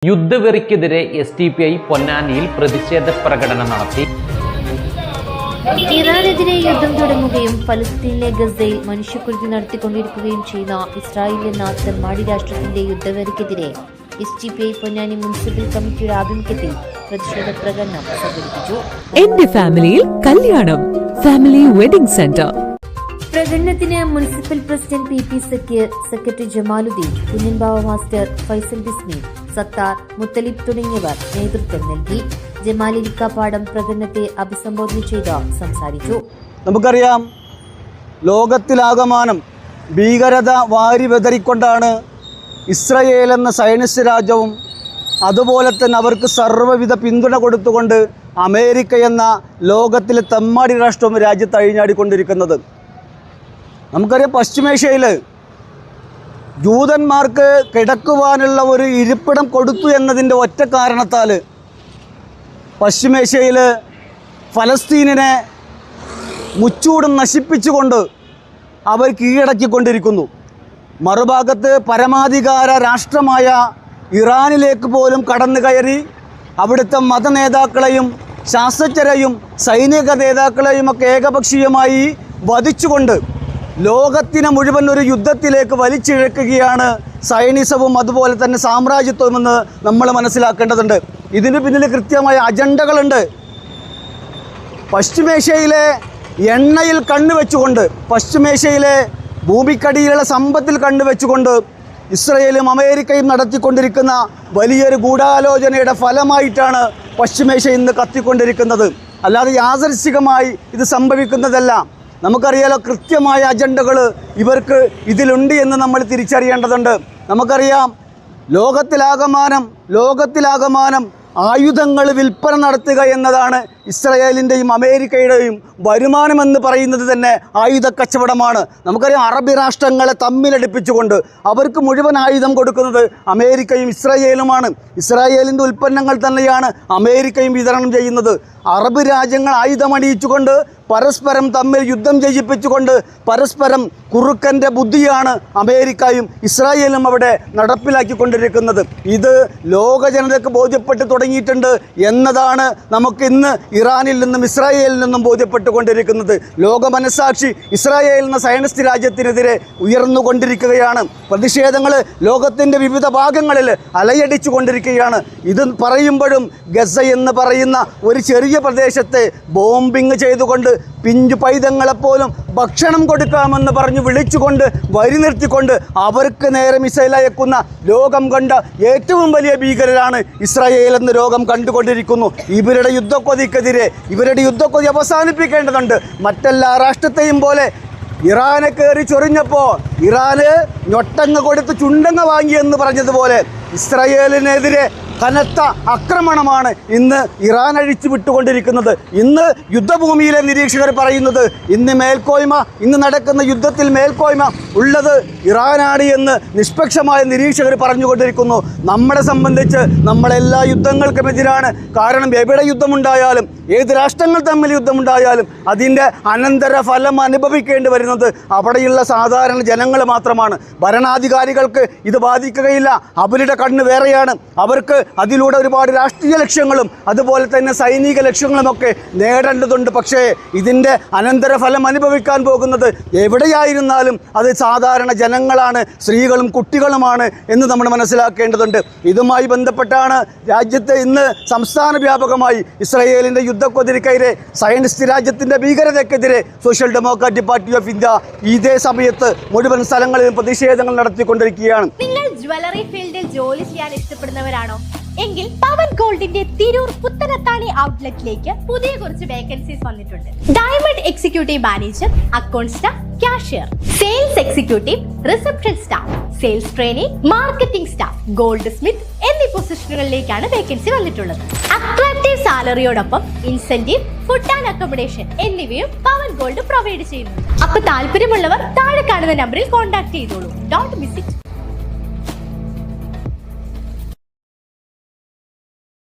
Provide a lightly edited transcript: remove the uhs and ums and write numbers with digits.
യുദ്ധവെറിക്കെതിരെ SDPI പൊന്നാനിയിൽ പ്രതിഷേധ പ്രകടനം നടത്തി. ഇറാനെതിരെ യുദ്ധം തുടങ്ങുകയും ഫലസ്തീനിലെ ഗസയിൽ മനുഷ്യക്കുരുതി നടത്തിക്കൊണ്ടിരിക്കുകയും ചെയ്യുന്ന ഇസ്രായേൽ എന്ന തെമ്മാടി രാഷ്ട്രത്തിന്റെ യുദ്ധവെറിക്കെതിരെ SDPI പൊന്നാനി മുനിസിപ്പൽ കമ്മിറ്റിയുടെ ആഭിമുഖ്യത്തിൽ പ്രതിഷേധ പ്രകടനം സംഘടിപ്പിച്ചു. എന്റെ ഫാമിലിയിൽ കല്യാണം ഫാമിലി വെഡിംഗ് സെന്റർ. പ്രകടനത്തിന് municipal president PP Sakkeer, secretary Jamaluddin, Kunjanbava master, Faisal Bismi, Sathar, Muthalib തുടങ്ങിയവർ നേതൃത്വം നൽകി. ജമാലിക്കാപ്പാടം പ്രകടനത്തെ അഭിസംബോധന ചെയ്ത് സംസാരിച്ചു. നമുക്കറിയാം, ലോകത്തിലാകമാനം ഭീകരത വാരി വെതറിക്കൊണ്ടാണ് ഇസ്രയേൽ എന്ന സയനിസ്റ്റ് രാജ്യവും അതുപോലെ തന്നെ അവർക്ക് സർവ്വവിധ പിന്തുണ കൊടുത്തുകൊണ്ട് അമേരിക്ക എന്ന ലോകത്തിലെ തെമ്മാടി രാഷ്ട്രവും രാജ്യത്ത് അഴിഞ്ഞാടിക്കൊണ്ടിരിക്കുന്നത്. നമുക്കറിയാം, പശ്ചിമേഷ്യയിൽ ജൂതന്മാർക്ക് കിടക്കുവാനുള്ള ഒരു ഇരിപ്പിടം കൊടുത്തു എന്നതിൻ്റെ ഒറ്റ കാരണത്താൽ പശ്ചിമേഷ്യയിൽ ഫലസ്തീനിനെ മുച്ചൂടും നശിപ്പിച്ചുകൊണ്ട് അവർ കീഴടക്കിക്കൊണ്ടിരിക്കുന്നു. മറുഭാഗത്ത് പരമാധികാര രാഷ്ട്രമായ ഇറാനിലേക്ക് പോലും കടന്നു കയറി അവിടുത്തെ മതനേതാക്കളെയും ശാസ്ത്രജ്ഞരെയും സൈനിക നേതാക്കളെയും ഒക്കെ ഏകപക്ഷീയമായി വധിച്ചുകൊണ്ട് ലോകത്തിനെ മുഴുവൻ ഒരു യുദ്ധത്തിലേക്ക് വലിച്ചിഴക്കുകയാണ് സയനിസവും അതുപോലെ തന്നെ സാമ്രാജ്യത്വമെന്ന് നമ്മൾ മനസ്സിലാക്കേണ്ടതുണ്ട്. ഇതിന് പിന്നിൽ കൃത്യമായ അജണ്ടകളുണ്ട്. പശ്ചിമേഷ്യയിലെ എണ്ണയിൽ കണ്ണുവെച്ചുകൊണ്ട്, പശ്ചിമേഷ്യയിലെ ഭൂമിക്കടിയിലുള്ള സമ്പത്തിൽ കണ്ണുവെച്ചുകൊണ്ട് ഇസ്രയേലും അമേരിക്കയും നടത്തിക്കൊണ്ടിരിക്കുന്ന വലിയൊരു ഗൂഢാലോചനയുടെ ഫലമായിട്ടാണ് പശ്ചിമേഷ്യ ഇന്ന് കത്തിക്കൊണ്ടിരിക്കുന്നത്. അല്ലാതെ യാദൃശ്ചികമായി ഇത് സംഭവിക്കുന്നതല്ല. നമുക്കറിയാലോ, കൃത്യമായ അജണ്ടകൾ ഇവർക്ക് ഇതിലുണ്ട് എന്ന് നമ്മൾ തിരിച്ചറിയേണ്ടതുണ്ട്. നമുക്കറിയാം, ലോകത്തിലാകമാനം ആയുധങ്ങൾ വിൽപ്പന നടത്തുക എന്നതാണ് ഇസ്രയേലിൻ്റെയും അമേരിക്കയുടെയും വരുമാനമെന്ന് പറയുന്നത് തന്നെ ആയുധ കച്ചവടമാണ്. നമുക്കറിയാം, അറബി രാഷ്ട്രങ്ങളെ തമ്മിലടിപ്പിച്ചുകൊണ്ട് അവർക്ക് മുഴുവൻ ആയുധം കൊടുക്കുന്നത് അമേരിക്കയും ഇസ്രയേലുമാണ്. ഇസ്രായേലിൻ്റെ ഉൽപ്പന്നങ്ങൾ തന്നെയാണ് അമേരിക്കയും വിതരണം ചെയ്യുന്നത്. അറബ് രാജ്യങ്ങൾ ആയുധമണിയിച്ചുകൊണ്ട് പരസ്പരം തമ്മിൽ യുദ്ധം ചെയ്യിപ്പിച്ചുകൊണ്ട് പരസ്പരം കുറുക്കൻ്റെ ബുദ്ധിയാണ് അമേരിക്കയും ഇസ്രായേലും അവിടെ നടപ്പിലാക്കിക്കൊണ്ടിരിക്കുന്നത്. ഇത് ലോക ജനതയ്ക്ക് ബോധ്യപ്പെട്ട് തുടങ്ങിയിട്ടുണ്ട് എന്നതാണ് നമുക്കിന്ന് ഇറാനിൽ നിന്നും ഇസ്രായേലിൽ നിന്നും ബോധ്യപ്പെട്ടുകൊണ്ടിരിക്കുന്നത്. ലോക മനസ്സാക്ഷി ഇസ്രായേൽ എന്ന സയനിസ്റ്റ് രാജ്യത്തിനെതിരെ ഉയർന്നുകൊണ്ടിരിക്കുകയാണ്. പ്രതിഷേധങ്ങൾ ലോകത്തിൻ്റെ വിവിധ ഭാഗങ്ങളിൽ അലയടിച്ചു കൊണ്ടിരിക്കുകയാണ്. ഇത് പറയുമ്പോഴും ഗസ എന്ന് പറയുന്ന ഒരു ചെറിയ പ്രദേശത്തെ ബോംബിങ് ചെയ്തുകൊണ്ട് പിഞ്ചു പൈതങ്ങളെപ്പോലും ഭക്ഷണം കൊടുക്കാമെന്ന് പറഞ്ഞ് വിളിച്ചുകൊണ്ട് വരി നിർത്തിക്കൊണ്ട് അവർക്ക് നേരെ മിസൈൽ അയക്കുന്ന ലോകം കണ്ട ഏറ്റവും വലിയ ഭീകരരാണ് ഇസ്രായേൽ എന്ന ലോകം കണ്ടുകൊണ്ടിരിക്കുന്നു. ഇവരുടെ യുദ്ധക്കൊതി അവസാനിപ്പിക്കേണ്ടതുണ്ട്. മറ്റെല്ലാ രാഷ്ട്രത്തെയും പോലെ ഇറാനെ കയറി ചൊറിഞ്ഞപ്പോൾ ഇറാന് ഞൊട്ടങ്ങ കൊടുത്ത് ചുണ്ടങ്ങ വാങ്ങിയെന്ന് പറഞ്ഞതുപോലെ ഇസ്രായേലിനെതിരെ കനത്ത ആക്രമണമാണ് ഇന്ന് ഇറാൻ അഴിച്ചു വിട്ടുകൊണ്ടിരിക്കുന്നത്. ഇന്ന് യുദ്ധഭൂമിയിലെ നിരീക്ഷകർ പറയുന്നത് ഇന്ന് നടക്കുന്ന യുദ്ധത്തിൽ മേൽക്കോയ്മ ഉള്ളത് ഇറാനാണ് എന്ന് നിഷ്പക്ഷമായ നിരീക്ഷകർ പറഞ്ഞുകൊണ്ടിരിക്കുന്നു. നമ്മളെ സംബന്ധിച്ച് നമ്മളെല്ലാ യുദ്ധങ്ങൾക്കുമെതിരാണ്. കാരണം എവിടെ യുദ്ധമുണ്ടായാലും, ഏത് രാഷ്ട്രങ്ങൾ തമ്മിൽ യുദ്ധമുണ്ടായാലും അതിൻ്റെ അനന്തര ഫലം അനുഭവിക്കേണ്ടി വരുന്നത് അവിടെയുള്ള സാധാരണ ജനങ്ങൾ മാത്രമാണ്. ഭരണാധികാരികൾക്ക് ഇത് ബാധിക്കുകയില്ല. അവരുടെ കണ്ണ് വേറെയാണ്. അവർക്ക് അതിലൂടെ ഒരുപാട് രാഷ്ട്രീയ ലക്ഷ്യങ്ങളും അതുപോലെ തന്നെ സൈനിക ലക്ഷ്യങ്ങളുമൊക്കെ നേടേണ്ടതുണ്ട്. പക്ഷേ ഇതിൻ്റെ അനന്തരഫലം അനുഭവിക്കാൻ പോകുന്നത് എവിടെയായിരുന്നാലും അത് സാധാരണ ജനങ്ങളാണ്, സ്ത്രീകളും കുട്ടികളുമാണ് എന്ന് നമ്മൾ മനസ്സിലാക്കേണ്ടതുണ്ട്. ഇതുമായി ബന്ധപ്പെട്ടാണ് രാജ്യത്തെ ഇന്ന് സംസ്ഥാന വ്യാപകമായി ഇസ്രായേലിൻ്റെ യുദ്ധക്കൊതിരിക്കെതിരെ, സയനിസ്റ്റ് രാജ്യത്തിൻ്റെ ഭീകരതയ്ക്കെതിരെ social democratic party of India ഇതേ സമയത്ത് മുഴുവൻ സ്ഥലങ്ങളിലും പ്രതിഷേധങ്ങൾ നടത്തിക്കൊണ്ടിരിക്കുകയാണ്. നിങ്ങൾ ജ്വല്ലറി ഫീൽഡിൽ ജോലി ചെയ്യാൻ ഇഷ്ടപ്പെടുന്നവരാണോ? എങ്കിൽ പവൻ ഗോൾഡിന്റെ തിരൂർ പുത്തനത്താണി ഔട്ട്ലെറ്റിലേക്ക് പുതിയ കുറച്ച് വേക്കൻസീസ് വന്നിട്ടുണ്ട്. Diamond executive manager, account staff, cashier, sales executive, reception staff, sales training, marketing staff, goldsmith എന്നീ പൊസിഷനുകളിലേക്കാണ് വേക്കൻസി വന്നിട്ടുള്ളത്. അട്രാക്റ്റീവ് സാലറിയോടൊപ്പം ഇൻസെന്റീവ്, ഫുഡ് ആൻഡ് അക്കോമഡേഷൻ എന്നിവയും പവൻ ഗോൾഡ് പ്രൊവൈഡ് ചെയ്യുന്നുണ്ട്. അപ്പൊ താല്പര്യമുള്ളവർ താഴെ കാണുന്ന നമ്പറിൽ കോൺടാക്ട് ചെയ്തോളൂ. Don't miss it.